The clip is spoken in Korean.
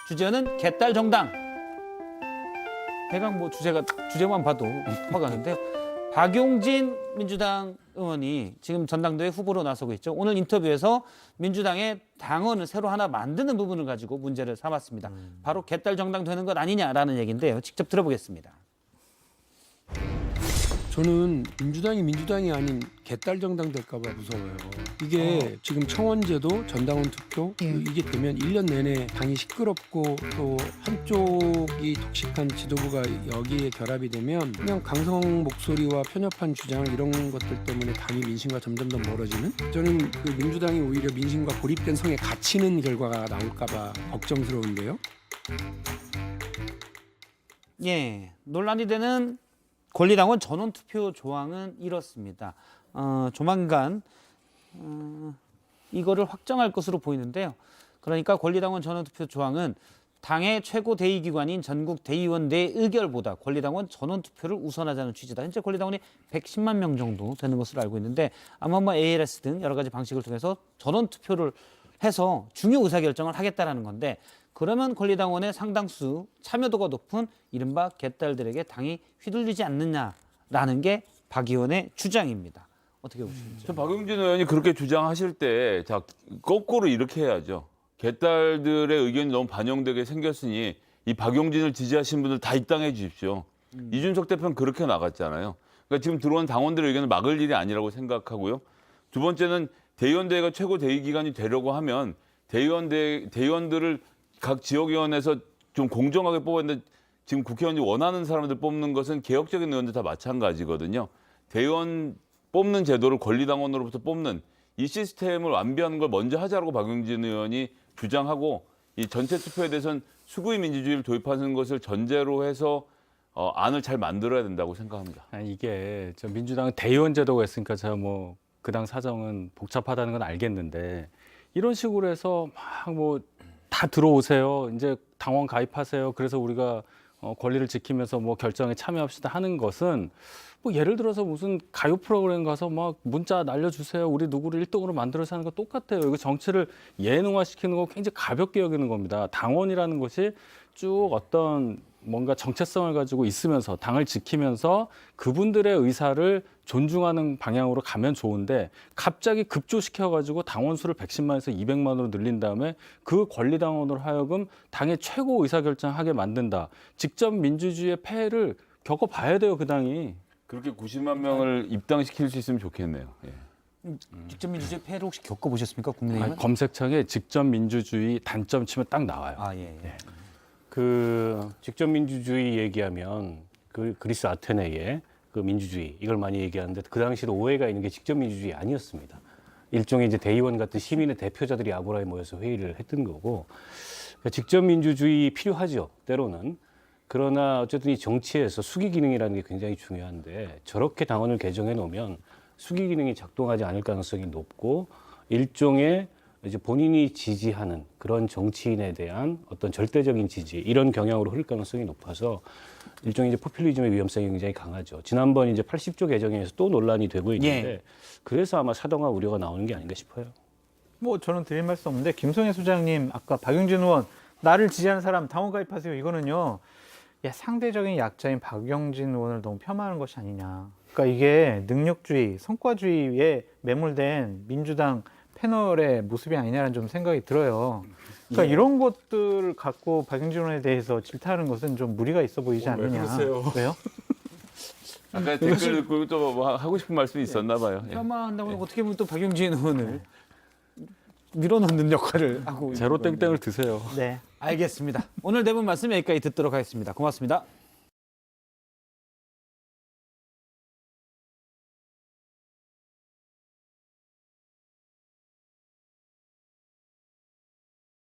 주제는 개딸 정당. 대강 뭐 주제만 봐도 화가 나는데요. 박용진 민주당 의원이 지금 전당대회 후보로 나서고 있죠. 오늘 인터뷰에서 민주당의 당원을 새로 하나 만드는 부분을 가지고 문제를 삼았습니다. 바로 개딸 정당 되는 것 아니냐라는 얘기인데요. 직접 들어보겠습니다. 저는 민주당이 아닌 개딸 정당 될까 봐 무서워요. 이게 지금 청원제도, 전당원 투표 이게 되면 1년 내내 당이 시끄럽고 또 한쪽이 독식한 지도부가 여기에 결합이 되면 그냥 강성 목소리와 편협한 주장 이런 것들 때문에 당이 민심과 점점 더 멀어지는, 저는 그 민주당이 오히려 민심과 고립된 성에 갇히는 결과가 나올까 봐 걱정스러운데요. 예, 논란이 되는 권리당원 전원투표 조항은 이렇습니다. 조만간 이거를 확정할 것으로 보이는데요. 그러니까 권리당원 전원투표 조항은 당의 최고 대의기관인 전국 대의원 내 의결보다 권리당원 전원투표를 우선하자는 취지다. 현재 권리당원이 110만 명 정도 되는 것으로 알고 있는데 아마 뭐 ALS 등 여러 가지 방식을 통해서 전원투표를 해서 중요 의사결정을 하겠다라는 건데, 그러면 권리당원의 상당수 참여도가 높은 이른바 개딸들에게 당이 휘둘리지 않느냐라는 게 박 의원의 주장입니다. 어떻게 보십니까? 박용진 의원이 그렇게 주장하실 때 자, 거꾸로 이렇게 해야죠. 개딸들의 의견이 너무 반영되게 생겼으니 이 박용진을 지지하신 분들 다 입당해 주십시오. 이준석 대표는 그렇게 나갔잖아요. 그러니까 지금 들어온 당원들의 의견을 막을 일이 아니라고 생각하고요. 두 번째는 대의원대회가 최고 대의기관이 되려고 하면 대의원들을 각 지역위원회에서 좀 공정하게 뽑았는데 지금 국회의원이 원하는 사람들 뽑는 것은 개혁적인 의원들 다 마찬가지거든요. 대의원 뽑는 제도를 권리당원으로부터 뽑는 이 시스템을 완비하는 걸 먼저 하자라고 박용진 의원이 주장하고, 이 전체 투표에 대해서는 수구의 민주주의를 도입하는 것을 전제로 해서 안을 잘 만들어야 된다고 생각합니다. 아니, 이게 저 민주당은 대의원 제도가 있으니까 제가 뭐 그 당 사정은 복잡하다는 건 알겠는데, 이런 식으로 해서 막 뭐 다 들어오세요. 이제 당원 가입하세요. 그래서 우리가 권리를 지키면서 뭐 결정에 참여합시다 하는 것은, 뭐 예를 들어서 무슨 가요 프로그램 가서 막 문자 날려주세요. 우리 누구를 1등으로 만들어서 하는 거 똑같아요. 이거 정치를 예능화시키는 거 굉장히 가볍게 여기는 겁니다. 당원이라는 것이 쭉 어떤 뭔가 정체성을 가지고 있으면서 당을 지키면서 그분들의 의사를 존중하는 방향으로 가면 좋은데, 갑자기 급조시켜가지고 당원 수를 110만에서 200만으로 늘린 다음에 그 권리당원으로 하여금 당의 최고 의사결정하게 만든다. 직접 민주주의의 폐해를 겪어봐야 돼요, 그 당이. 그렇게 90만 명을 입당시킬 수 있으면 좋겠네요. 예. 직접 민주주의 폐해를 혹시 겪어보셨습니까, 국민의힘은? 검색창에 직접 민주주의 단점 치면 딱 나와요. 아, 예. 그 직접 민주주의 얘기하면 그 그리스 아테네의 그 민주주의 이걸 많이 얘기하는데, 그 당시도 오해가 있는 게 직접 민주주의 아니었습니다. 일종의 이제 대의원 같은 시민의 대표자들이 아고라에 모여서 회의를 했던 거고, 그러니까 직접 민주주의 필요하죠, 때로는. 그러나 어쨌든 이 정치에서 수기 기능이라는 게 굉장히 중요한데, 저렇게 당원을 개정해 놓으면 수기 기능이 작동하지 않을 가능성이 높고, 일종의 이제 본인이 지지하는 그런 정치인에 대한 어떤 절대적인 지지, 이런 경향으로 흐를 가능성이 높아서 일종의 이제 포퓰리즘의 위험성이 굉장히 강하죠. 지난번 이제 80조 개정에서 또 논란이 되고 있는데, 그래서 아마 사동화 우려가 나오는 게 아닌가 싶어요. 뭐 저는 드릴 말씀 없는데, 김성애 소장님 아까 박용진 의원 나를 지지하는 사람 당원 가입하세요, 이거는요, 상대적인 약자인 박용진 의원을 너무 폄하하는 것이 아니냐. 그러니까 이게 능력주의, 성과주의에 매몰된 민주당 패널의 모습이 아니냐는 좀 생각이 들어요. 그러니까 이런 것들을 갖고 박용진 의원에 대해서 질타하는 것은 좀 무리가 있어 보이지 않느냐. 왜요? 아까 댓글 읽고 또 뭐 하고 싶은 말씀이 있었나 봐요. 예. 폄하한다고 어떻게 보면 또 박용진 의원을 밀어넣는 역할을 하고 제로 있는 땡땡을 드세요. 네. 알겠습니다. 오늘 대본 말씀 여기까지 듣도록 하겠습니다. 고맙습니다.